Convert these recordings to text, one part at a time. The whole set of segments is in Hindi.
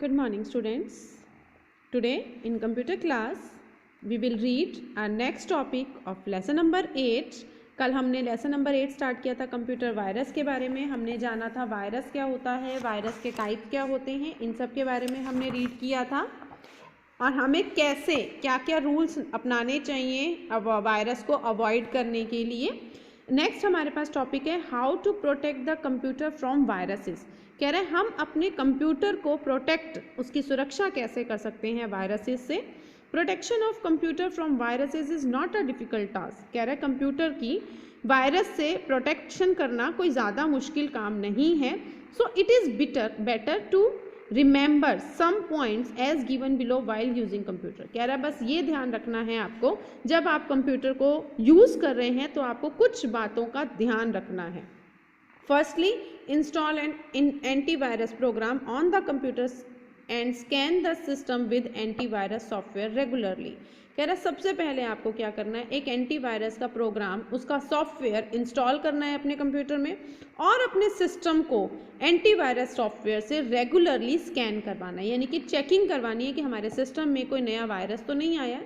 Good morning students. Today in computer class we will read our next topic of lesson number 8. कल हमने लेसन नंबर 8 स्टार्ट किया था कंप्यूटर वायरस के बारे में. हमने जाना था वायरस क्या होता है, वायरस के टाइप क्या होते हैं, इन सब के बारे में हमने रीड किया था और हमें कैसे क्या क्या रूल्स अपनाने चाहिए अब वायरस को अवॉइड करने के लिए. नेक्स्ट हमारे पास टॉपिक है how to protect the computer from viruses. कह रहे हैं हम अपने कंप्यूटर को प्रोटेक्ट, उसकी सुरक्षा कैसे कर सकते हैं वायरसेस से. Protection of computer from viruses is not a difficult task. कह रहे हैं कंप्यूटर की वायरस से प्रोटेक्शन करना कोई ज़्यादा मुश्किल काम नहीं है. So it is better to remember some points as given below while using computer. कह रहा है बस ये ध्यान रखना है आपको, जब आप कंप्यूटर को यूज़ कर रहे हैं तो आपको कुछ बातों का ध्यान रखना है. Firstly, install an antivirus program on the computer and scan the system with antivirus software regularly. कह रहा है सबसे पहले आपको क्या करना है, एक एंटीवायरस का प्रोग्राम, उसका सॉफ्टवेयर इंस्टॉल करना है अपने कंप्यूटर में और अपने सिस्टम को एंटीवायरस सॉफ्टवेयर से रेगुलरली स्कैन करवाना है, यानी कि चेकिंग करवानी है कि हमारे सिस्टम में कोई नया वायरस तो नहीं आया.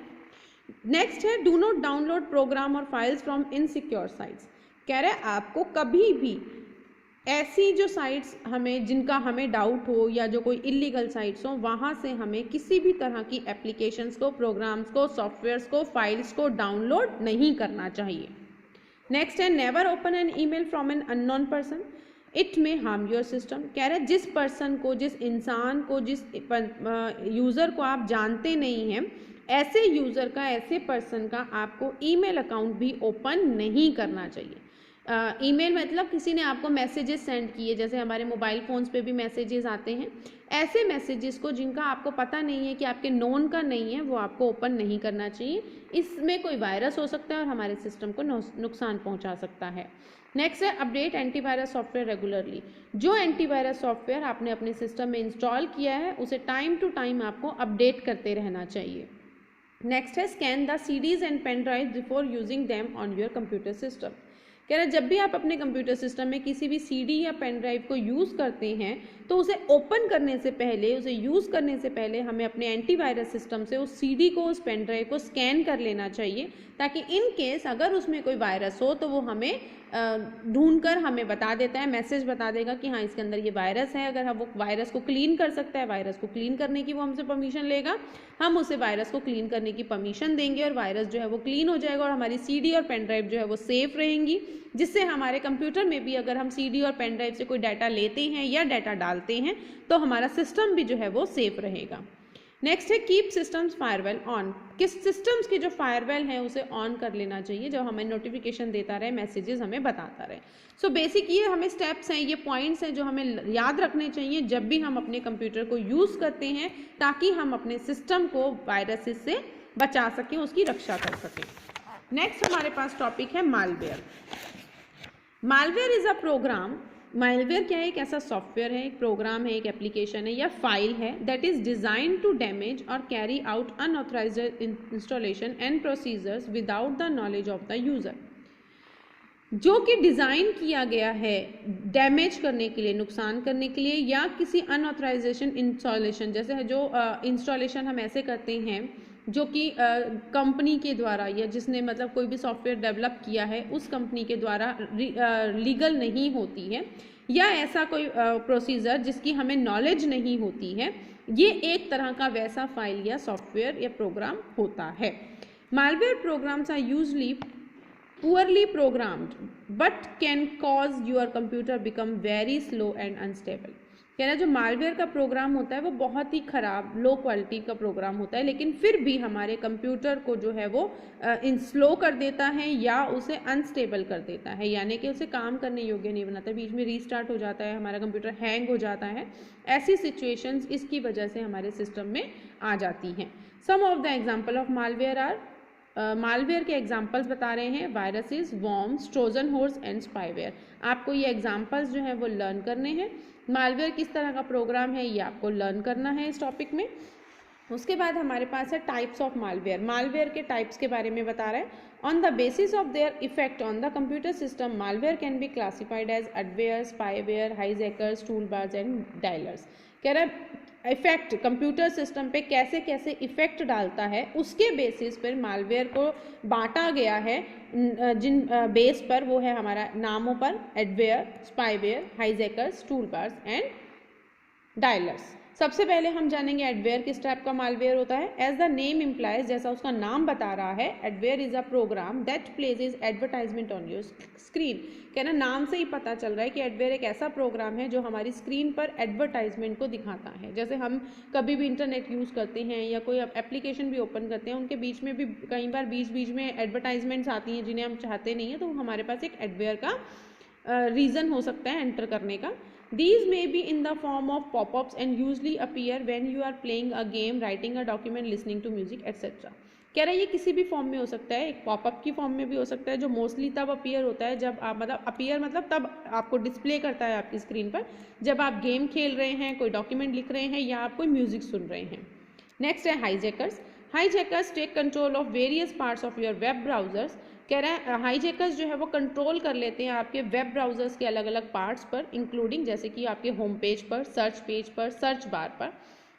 नेक्स्ट है डू नॉट डाउनलोड प्रोग्राम और फाइल्स फ्रॉम इनसिक्योर साइट्स. कह रहे हैं आपको कभी भी ऐसी जो साइट्स जिनका हमें डाउट हो या जो कोई इलीगल साइट्स हो, वहाँ से हमें किसी भी तरह की एप्लीकेशंस को, प्रोग्राम्स को, सॉफ्टवेयर्स को, फाइल्स को डाउनलोड नहीं करना चाहिए. नेक्स्ट है never open an email from an unknown person, it may harm your system. कह रहे हैं जिस पर्सन को, जिस इंसान को, जिस यूज़र को आप जानते नहीं हैं, ऐसे यूज़र का, ऐसे पर्सन का आपको ईमेल अकाउंट भी ओपन नहीं करना चाहिए. ईमेल मतलब किसी ने आपको मैसेजेस सेंड किए, जैसे हमारे मोबाइल फ़ोन्स पे भी मैसेजेस आते हैं, ऐसे मैसेजेस को जिनका आपको पता नहीं है कि आपके नोन का नहीं है, वो आपको ओपन नहीं करना चाहिए. इसमें कोई वायरस हो सकता है और हमारे सिस्टम को नुकसान पहुंचा सकता है. नेक्स्ट है अपडेट एंटीवायरस सॉफ्टवेयर रेगुलरली. जो एंटीवायरस सॉफ्टवेयर आपने अपने सिस्टम में इंस्टॉल किया है उसे टाइम टू टाइम आपको अपडेट करते रहना चाहिए. नेक्स्ट है scan the CDs and pen drive before using them on your computer system. कह रहे हैं जब भी आप अपने कंप्यूटर सिस्टम में किसी भी CD या पेन ड्राइव को यूज़ करते हैं तो उसे ओपन करने से पहले, उसे यूज़ करने से पहले हमें अपने एंटीवायरस सिस्टम से उस CD को, उस पेन ड्राइव को स्कैन कर लेना चाहिए, ताकि इन केस अगर उसमें कोई वायरस हो तो वो हमें ढूंढकर हमें बता देता है, मैसेज बता देगा कि हाँ इसके अंदर ये वायरस है. अगर हम वो वायरस को क्लीन कर सकता है, वायरस को क्लीन करने की वो हमसे परमिशन लेगा, हम उसे वायरस को क्लीन करने की परमिशन देंगे और वायरस जो है वो क्लीन हो जाएगा और हमारी CD और पेन ड्राइव जो है वो सेफ रहेंगी, जिससे हमारे कंप्यूटर में भी अगर हम CD और पेन ड्राइव से कोई डाटा लेते हैं या डाटा डालते हैं तो हमारा सिस्टम भी जो है वो सेफ रहेगा. नेक्स्ट है कीप सिस्टम्स फायरवेल ऑन. किस सिस्टम्स के जो फायरवेल हैं उसे ऑन कर लेना चाहिए, जो हमें नोटिफिकेशन देता रहे, मैसेजेस हमें बताता रहे. सो बेसिक ये हमें स्टेप्स हैं, ये पॉइंट्स हैं जो हमें याद रखने चाहिए जब भी हम अपने कंप्यूटर को यूज़ करते हैं, ताकि हम अपने सिस्टम को वायरसेस से बचा सकें, उसकी रक्षा कर सकें. नेक्स्ट हमारे पास टॉपिक है malware. Malware is a program. Malware क्या है, एक ऐसा सॉफ्टवेयर है, एक प्रोग्राम है, एक एप्लीकेशन है या फाइल है that is design to damage और carry out unauthorised installation and procedures without the knowledge of the user. जो कि डिज़ाइन किया गया है डैमेज करने के लिए, नुकसान करने के लिए, या किसी अनऑथराइजेशन इंस्टॉलेशन, जैसे जो इंस्टॉलेशन हम ऐसे करते हैं जो कि कंपनी के द्वारा या जिसने मतलब कोई भी सॉफ्टवेयर डेवलप किया है उस कंपनी के द्वारा लीगल नहीं होती है, या ऐसा कोई प्रोसीजर जिसकी हमें नॉलेज नहीं होती है, ये एक तरह का वैसा फाइल या सॉफ्टवेयर या प्रोग्राम होता है. Malware programs are usually poorly programmed but can cause your computer become very slow and unstable. कह रहा है जो मालवेयर का प्रोग्राम होता है वो बहुत ही ख़राब, लो क्वालिटी का प्रोग्राम होता है, लेकिन फिर भी हमारे कंप्यूटर को जो है वो स्लो कर देता है या उसे अनस्टेबल कर देता है, यानी कि उसे काम करने योग्य नहीं बनाता, बीच में रीस्टार्ट हो जाता है, हमारा कंप्यूटर हैंग हो जाता है. ऐसी सिचुएशंस इसकी वजह से हमारे सिस्टम में आ जाती हैं. Some of the example of malware are, malware के एग्जाम्पल्स बता रहे हैं, viruses, worms, Trojan horse and spyware. आपको ये एग्जाम्पल्स जो हैं वो लर्न करने हैं. मालवेयर किस तरह का प्रोग्राम है ये आपको लर्न करना है इस टॉपिक में. उसके बाद हमारे पास है टाइप्स ऑफ मालवेयर. मालवेयर के टाइप्स के बारे में बता रहा है. On the basis of their effect on the computer system, malware can be classified as adware, spyware, hijackers, tool bars and dialers. कह रहा है इफेक्ट कंप्यूटर सिस्टम पे कैसे कैसे इफेक्ट डालता है, उसके बेसिस पर मालवेयर को बांटा गया है। जिन बेस पर वो है हमारा नामों पर, adware, spyware, hijackers, toolbars and dialers. सबसे पहले हम जानेंगे एडवेयर किस टाइप का मालवेयर होता है। एज द नेम इम्प्लाइज, जैसा उसका नाम बता रहा है, adware is a program that places advertisement on your screen. कहना नाम से ही पता चल रहा है कि एडवेयर एक ऐसा प्रोग्राम है जो हमारी स्क्रीन पर एडवर्टाइजमेंट को दिखाता है। जैसे हम कभी भी इंटरनेट यूज़ करते हैं या कोई एप्लीकेशन भी ओपन करते हैं, उनके बीच में भी कई बार बीच बीच में एडवर्टाइजमेंट्स आती हैं जिन्हें हम चाहते नहीं हैं, तो हमारे पास एक एडवेयर का रीज़न हो सकता है एंटर करने का। These may be in the form of pop-ups and usually appear when you are playing a game, writing a document, listening to music, etc. कह रहा है ये किसी भी फॉर्म में हो सकता है, एक पॉपअप की फॉर्म में भी हो सकता है, जो मोस्टली तब अपीयर होता है जब आप मतलब तब आपको डिस्प्ले करता है आपकी स्क्रीन पर जब आप गेम खेल रहे हैं, कोई डॉक्यूमेंट लिख रहे हैं या आप कोई म्यूजिक सुन रहे हैं। नेक्स्ट है hijackers. Hijackers take control of various parts of your web browsers. कह रहा है हाईजैकर्स जो है वो कंट्रोल कर लेते हैं आपके वेब ब्राउजर्स के अलग अलग पार्ट्स पर, इंक्लूडिंग जैसे कि आपके होम पेज पर, सर्च बार पर।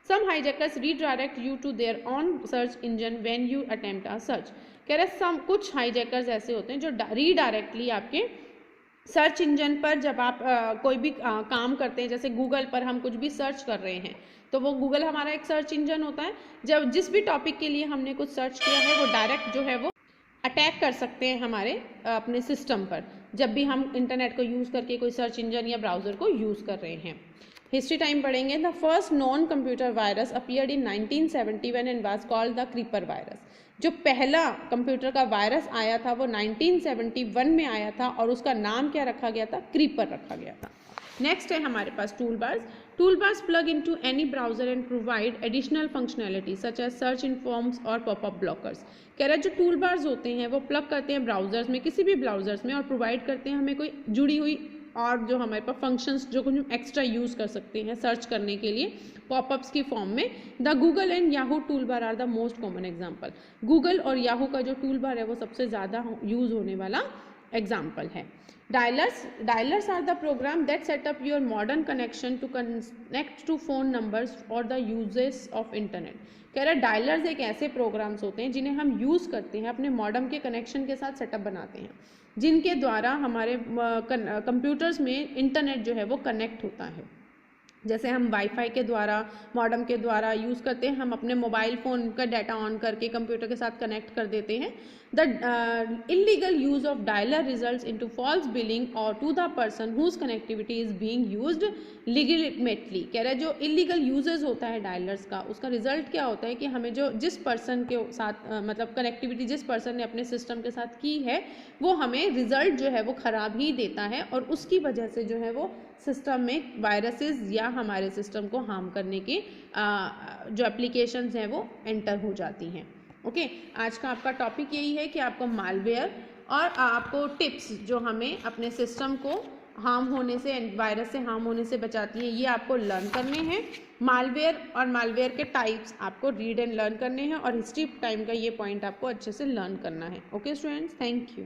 Some hijackers redirect you to their own search engine when you attempt a search. कह रहा है कुछ हाईजैकर्स ऐसे होते हैं जो रीडायरेक्टली आपके सर्च इंजन पर जब आप कोई भी काम करते हैं, जैसे गूगल पर हम कुछ भी सर्च कर रहे हैं तो वो गूगल हमारा एक सर्च इंजन होता है। जब जिस भी टॉपिक के लिए हमने कुछ सर्च किया है वो डायरेक्ट जो है वो अटैक कर सकते हैं हमारे अपने सिस्टम पर, जब भी हम इंटरनेट को यूज़ करके कोई सर्च इंजन या ब्राउज़र को यूज़ कर रहे हैं। हिस्ट्री टाइम पढ़ेंगे। The first non computer virus appeared in 1971 and was called the creeper virus. जो पहला कंप्यूटर का वायरस आया था वो 1971 में आया था और उसका नाम क्या रखा गया था? क्रीपर रखा गया था। नेक्स्ट है हमारे पास toolbars. Toolbars plug into any browser and provide additional functionality such as search in forms और पॉपअप ब्लॉकर्स। कह रहा है जो टूलबार्स होते हैं वो प्लग करते हैं ब्राउजर्स में, किसी भी ब्राउजर्स में, और प्रोवाइड करते हैं हमें कोई जुड़ी हुई और जो हमारे पास फंक्शंस जो कुछ एक्स्ट्रा यूज़ कर सकते हैं सर्च करने के लिए पॉपअप्स की फॉर्म में। The Google and Yahoo toolbar are the most common example. Google और याहू का जो टूलबार है वो सबसे ज़्यादा यूज़ होने वाला एग्जाम्पल है। Dialers are the program that set up your modern connection to connect to phone numbers or the uses of internet। कह रहा है डायलर्स एक ऐसे प्रोग्राम्स होते हैं जिन्हें हम यूज़ करते हैं अपने मॉडर्न के कनेक्शन के साथ सेटअप बनाते हैं, जिनके द्वारा हमारे कंप्यूटर्स में इंटरनेट जो है वो कनेक्ट होता है। जैसे हम वाईफाई के द्वारा, मॉडेम के द्वारा यूज़ करते हैं, हम अपने मोबाइल फ़ोन का डाटा ऑन करके कंप्यूटर के साथ कनेक्ट कर देते हैं। The illegal use of dialer results into false billing और to the person whose connectivity is being used legitimately. कह रहा है जो इलीगल यूजेस होता है डायलर्स का, उसका रिजल्ट क्या होता है कि हमें जो जिस पर्सन के साथ मतलब कनेक्टिविटी जिस पर्सन ने अपने सिस्टम के साथ की है वो हमें रिजल्ट जो है वो ख़राब ही देता है, और उसकी वजह से जो है वो सिस्टम में वायरसेस या हमारे सिस्टम को हार्म करने की जो एप्लीकेशंस हैं वो एंटर हो जाती हैं। ओके, आज का आपका टॉपिक यही है कि आपको मालवेयर और आपको टिप्स जो हमें अपने सिस्टम को हार्म होने से, वायरस से हार्म होने से बचाती हैं, ये आपको लर्न करने हैं। मालवेयर और मालवेयर के टाइप्स आपको रीड एंड लर्न करने हैं, और हिस्ट्री टाइम का ये पॉइंट आपको अच्छे से लर्न करना है। Okay students, thank you.